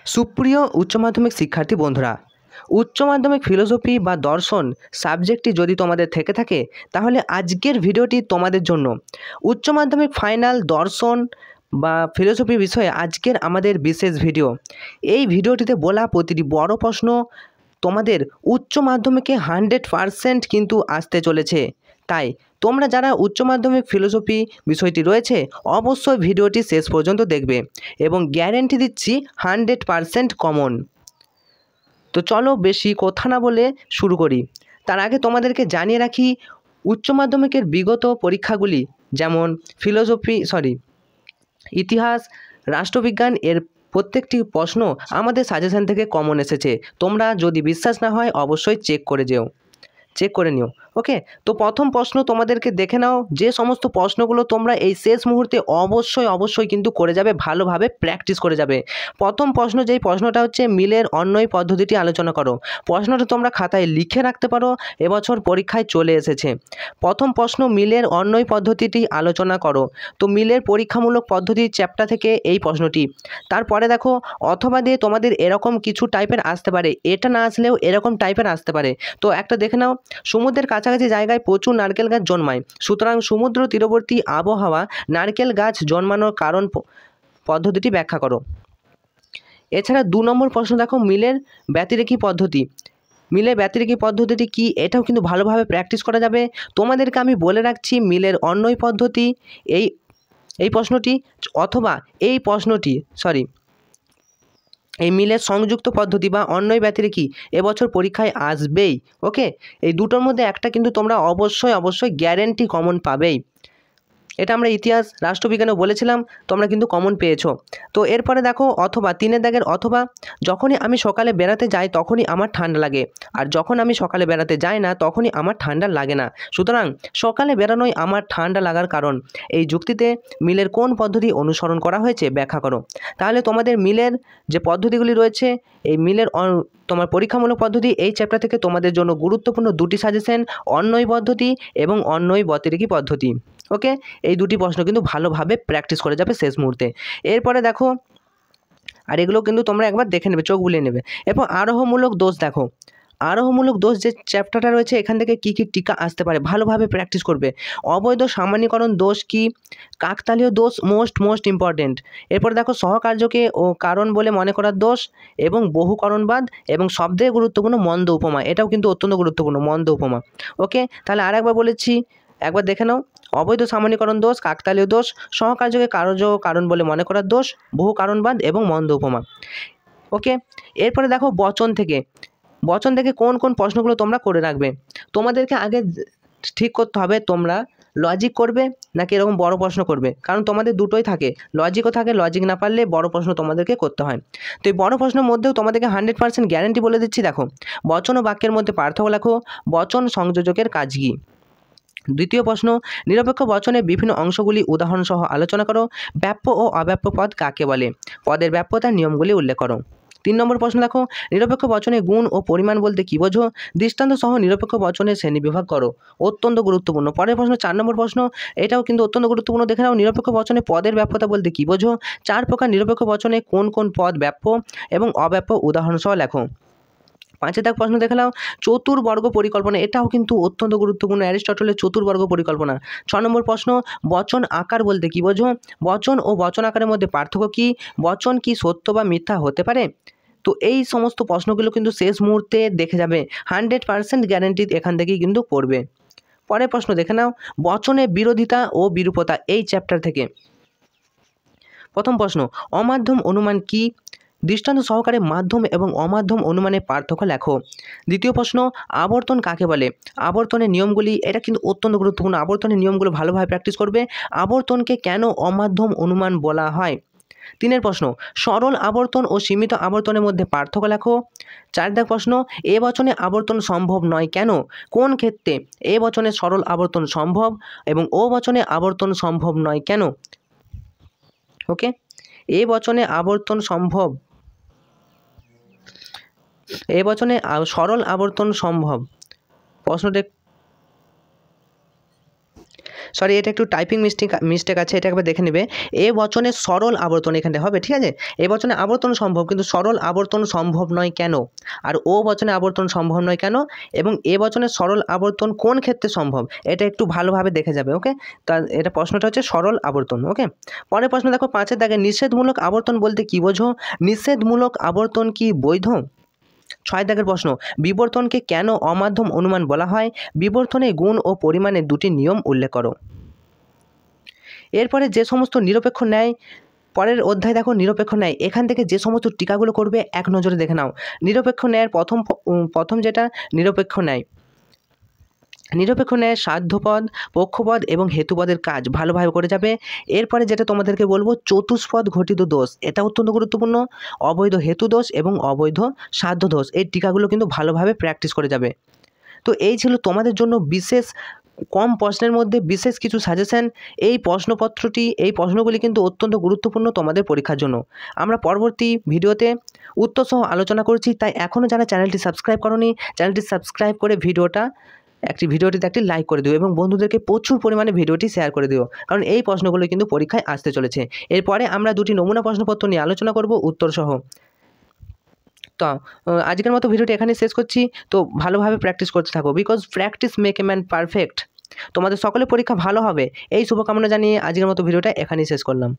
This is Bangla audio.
সুপ্রিয় উচ্চ মাধ্যমিক শিক্ষার্থী বন্ধুরা, উচ্চ মাধ্যমিক ফিলোসফি বা দর্শন সাবজেক্টটি যদি তোমাদের থেকে থাকে তাহলে আজকের ভিডিওটি তোমাদের জন্য। উচ্চ মাধ্যমিক ফাইনাল দর্শন বা ফিলোসফি বিষয়ে আজকের আমাদের বিশেষ ভিডিও। এই ভিডিওটিতে বলা প্রতিটি বড় প্রশ্ন তোমাদের উচ্চ মাধ্যমিকে 100% কিন্তু আসতে চলেছে। তাই তোমরা যারা উচ্চ মাধ্যমিক ফিলোসফি বিষয়টি রয়েছে অবশ্যই ভিডিওটি শেষ পর্যন্ত দেখবে এবং গ্যারেন্টি দিচ্ছি 100% কমন। তো চলো বেশি কথা না বলে শুরু করি। তার আগে তোমাদেরকে জানিয়ে রাখি, উচ্চ মাধ্যমিকের বিগত পরীক্ষাগুলি যেমন ইতিহাস, রাষ্ট্রবিজ্ঞান এর প্রত্যেকটি প্রশ্ন আমাদের সাজেশন থেকে কমন এসেছে। তোমরা যদি বিশ্বাস না হয় অবশ্যই চেক করে নিও। ওকে, তো প্রথম প্রশ্ন তোমাদেরকে দেখে নাও। যে সমস্ত প্রশ্নগুলো তোমরা এই শেষ মুহূর্তে অবশ্যই কিন্তু করে যাবে, ভালোভাবে প্র্যাকটিস করে যাবে। প্রথম প্রশ্ন, যেই প্রশ্নটা হচ্ছে মিলের অন্বয় পদ্ধতিটি আলোচনা করো। প্রশ্নটা তোমরা খাতায় লিখে রাখতে পারো, এবছর পরীক্ষায় চলে এসেছে। প্রথম প্রশ্ন, মিলের অন্বয় পদ্ধতিটি আলোচনা করো। তো মিলের পরীক্ষামূলক পদ্ধতি চ্যাপ্টার থেকে এই প্রশ্নটি। তারপরে দেখো, অথবা দিয়ে তোমাদের এরকম কিছু টাইপের আসতে পারে, এটা না আসলেও এরকম টাইপের আসতে পারে। তো একটা দেখে নাও, সমুদ্রের কাছাকাছি জায়গায় প্রচুর নারকেল গাছ জন্মায়, সুতরাং সমুদ্র তীরবর্তী আবহাওয়া নারকেল গাছ জন্মানোর কারণ পদ্ধতিটি ব্যাখ্যা করো। এছাড়া 2 নম্বর প্রশ্ন দেখো, মিলের ব্যতিরেকি পদ্ধতি। মিলের ব্যতিরেকি পদ্ধতিটি কি, এটাও কিন্তু ভালোভাবে প্র্যাকটিস করা যাবে। তোমাদেরকে আমি বলে রাখছি, মিলের অন্বয় পদ্ধতি এই প্রশ্নটি অথবা এই মিলের সংযুক্ত পদ্ধতি বা অন্বয় ব্যতিরেকি এবছর পরীক্ষায় আসবেই। ওকে, এই দুটোর মধ্যে একটা কিন্তু তোমরা অবশ্যই গ্যারেন্টি কমন পাবেই। এটা আমরা ইতিহাস, রাষ্ট্রবিজ্ঞানেও বলেছিলাম, তোমরা কিন্তু কমন পেয়েছো। তো এরপরে দেখো, অথবা 3 দাগের অথবা, যখনই আমি সকালে বেড়াতে যাই তখনই আমার ঠান্ডা লাগে, আর যখন আমি সকালে বেড়াতে যাই না তখনই আমার ঠান্ডা লাগে না, সুতরাং সকালে বেড়ানোই আমার ঠান্ডা লাগার কারণ। এই যুক্তিতে মিলের কোন পদ্ধতি অনুসরণ করা হয়েছে ব্যাখ্যা করো। তাহলে তোমাদের মিলের যে পদ্ধতিগুলি রয়েছে, এই মিলের তোমার পরীক্ষামূলক পদ্ধতি এই চ্যাপ্টার থেকে তোমাদের জন্য গুরুত্বপূর্ণ 2টি সাজেশন, অন্বয় পদ্ধতি এবং অন্বয় ব্যতিরেকি পদ্ধতি। ওকে, এই 2টি প্রশ্ন কিন্তু ভালোভাবে প্র্যাকটিস করে যাবে শেষ মুহূর্তে। এরপরে দেখো, আর এগুলো কিন্তু তোমরা একবার দেখে নেবে, চোখ বুলিয়ে নেবে। এরপর আরোহমূলক দোষ দেখো। আরোহমূলক দোষ যে চ্যাপ্টারটা রয়েছে, এখান থেকে কী কী টিকা আসতে পারে ভালোভাবে প্র্যাকটিস করবে। অবৈধ সামান্যীকরণ দোষ কি, কাকতালীয় দোষ মোস্ট ইম্পর্টেন্ট। এরপর দেখো, সহকার্যকে ও কারণ বলে মনে করার দোষ এবং বহুকরণবাদ, এবং সবথেকে গুরুত্বপূর্ণ মন্দ উপমা, এটাও কিন্তু অত্যন্ত গুরুত্বপূর্ণ, মন্দ উপমা। ওকে, তাহলে আরেকবার বলেছি, একবার দেখে নাও। অবৈধ সামান্যীকরণ দোষ, কাকতালীয় দোষ, সহকার্যকে কারণ বলে মনে করার দোষ, বহু কারণবাদ এবং মন্দ উপমা। ওকে, এরপরে দেখো, বচন থেকে কোন কোন প্রশ্নগুলো তোমরা করে রাখবে। তোমাদেরকে আগে ঠিক করতে হবে তোমরা লজিক করবে নাকি এরকম বড় প্রশ্ন করবে, কারণ তোমাদের দুটোই থাকে, লজিকও থাকে, লজিক না পারলে বড় প্রশ্ন তোমাদেরকে করতে হয়। তো এই বড় প্রশ্নের মধ্যেও তোমাদেরকে 100% গ্যারেন্টি বলে দিচ্ছি। দেখো, বচন ও বাক্যের মধ্যে পার্থক্য লেখো, বচন সংযোজকের কাজ কী। দ্বিতীয় প্রশ্ন, নিরপেক্ষ বচনের বিভিন্ন অংশগুলি উদাহরণসহ আলোচনা করো। ব্যাপ্য ও অব্যাপ্য পদ কাকে বলে, পদের ব্যাপ্যতার নিয়মগুলি উল্লেখ করো। 3 নম্বর প্রশ্ন দেখো, নিরপেক্ষ বচনের গুণ ও পরিমাণ বলতে কী বোঝো, দৃষ্টান্ত সহ নিরপেক্ষ বচনের শ্রেণীবিভাগ করো। অত্যন্ত গুরুত্বপূর্ণ। পরের প্রশ্ন 4 নম্বর প্রশ্ন, এটাও কিন্তু অত্যন্ত গুরুত্বপূর্ণ, দেখে নাও। নিরপেক্ষ বচনে পদের ব্যাপ্যতা বলতে কী বোঝো, 4 প্রকার নিরপেক্ষ বচনে কোন কোন পদ ব্যাপ্য এবং অব্যাপ্য উদাহরণসহ লেখো। 5 দাগ প্রশ্ন দেখে নাও, চতুর্বর্গ পরিকল্পনা, এটাও কিন্তু অত্যন্ত গুরুত্বপূর্ণ, অ্যারিস্টটলের চতুর্বর্গ পরিকল্পনা। 6 নম্বর প্রশ্ন, বচন আকার বলতে কী বোঝো, বচন ও বচন আকারের মধ্যে পার্থক্য কী, বচন কি সত্য বা মিথ্যা হতে পারে। তো এই সমস্ত প্রশ্নগুলো কিন্তু শেষ মুহূর্তে দেখে যাবে, 100% গ্যারেন্টি এখান থেকেই কিন্তু পড়বে। পরের প্রশ্ন দেখে নাও, বচনের বিরোধিতা ও বিরূপতা, এই চ্যাপ্টার থেকে। প্রথম প্রশ্ন, অমাধ্যম অনুমান কি, দৃষ্টান্ত সহকারে মাধ্যম এবং অমাধ্যম অনুমানের পার্থক্য লেখো। দ্বিতীয় প্রশ্ন, আবর্তন কাকে বলে, আবর্তনের নিয়মগুলি, এটা কিন্তু অত্যন্ত গুরুত্বপূর্ণ, আবর্তনের নিয়মগুলো ভালোভাবে প্র্যাকটিস করবে। আবর্তনকে কেন অমাধ্যম অনুমান বলা হয়। 3 প্রশ্ন, সরল আবর্তন ও সীমিত আবর্তনের মধ্যে পার্থক্য লেখো। 4 দাগ প্রশ্ন, এ বচনে আবর্তন সম্ভব নয় কেন, কোন ক্ষেত্রে এ বচনে সরল আবর্তন সম্ভব এবং ও বচনে আবর্তন সম্ভব নয় কেন। ওকে, এ বচনে আবর্তন সম্ভব, এ বচনে সরল আবর্তন সম্ভব, প্রশ্নটি সরি এটা একটু টাইপিং মিস্টেক আছে, এটা একবার দেখে নেবে। এ বচনে সরল আবর্তন এখানে হবে, ঠিক আছে। এ বচনে আবর্তন সম্ভব কিন্তু সরল আবর্তন সম্ভব নয় কেন, আর ও বচনে আবর্তন সম্ভব নয় কেন, এবং এ বচনে সরল আবর্তন কোন ক্ষেত্রে সম্ভব, এটা একটু ভালোভাবে দেখে যাবে। ওকে, তা এটা প্রশ্নটা হচ্ছে সরল আবর্তন। ওকে, পরের প্রশ্ন দেখো 5-এর দাগে, নিষেধমূলক আবর্তন বলতে কি বোঝো? নিষেধমূলক আবর্তন কি বৈধ? 6 দাগের প্রশ্ন, বিবর্তনকে কেন অমাধ্যম অনুমান বলা হয়? বিবর্তনে গুণ ও পরিমাণের দুটি নিয়ম উল্লেখ করো। এরপরে যে সমস্ত নিরপেক্ষ ন্যায়, পরের অধ্যায় দেখো নিরপেক্ষ ন্যায়, এখান থেকে যে সমস্ত টিকাগুলো করবে এক নজরে দেখে নাও। নিরপেক্ষ ন্যায়ের প্রথম যেটা নিরপেক্ষ ন্যায়, নিরপেক্ষ ন্যায় সাধ্যপদ, পক্ষপদ এবং হেতুপদের কাজ ভালোভাবে করে যাবে। এরপরে যেটা তোমাদেরকে বলবো চতুষ্পদ ঘটিত দোষ, এটা অত্যন্ত গুরুত্বপূর্ণ। অবৈধ হেতু দোষ এবং অবৈধ সাধ্য দোষ, এই টিকাগুলো কিন্তু ভালোভাবে প্র্যাকটিস করে যাবে। তো এই ছিল তোমাদের জন্য বিশেষ কম প্রশ্নের মধ্যে বিশেষ কিছু সাজেশন। এই প্রশ্নপত্রটি, এই প্রশ্নগুলি কিন্তু অত্যন্ত গুরুত্বপূর্ণ তোমাদের পরীক্ষার জন্য। আমরা পরবর্তী ভিডিওতে উত্তর সহ আলোচনা করছি, তাই এখনও যারা চ্যানেলটি সাবস্ক্রাইব করোনি, চ্যানেলটি সাবস্ক্রাইব করে ভিডিওটিতে একটি লাইক করে দিও এবং বন্ধুদেরকে প্রচুর পরিমাণে ভিডিওটি শেয়ার করে দিও, কারণ এই প্রশ্নগুলো কিন্তু পরীক্ষায় আসতে চলেছে। এরপরে আমরা দুটি নমুনা প্রশ্নপত্র নিয়ে আলোচনা করব উত্তর সহ। তো আজকের মতো ভিডিওটি এখানেই শেষ করছি। তো ভালোভাবে প্র্যাকটিস করতে থাকো, because practice make a man perfect. তোমাদের সকলের পরীক্ষা ভালো হবে এই শুভকামনা জানিয়ে আজকের মতো ভিডিওটা এখানেই শেষ করলাম।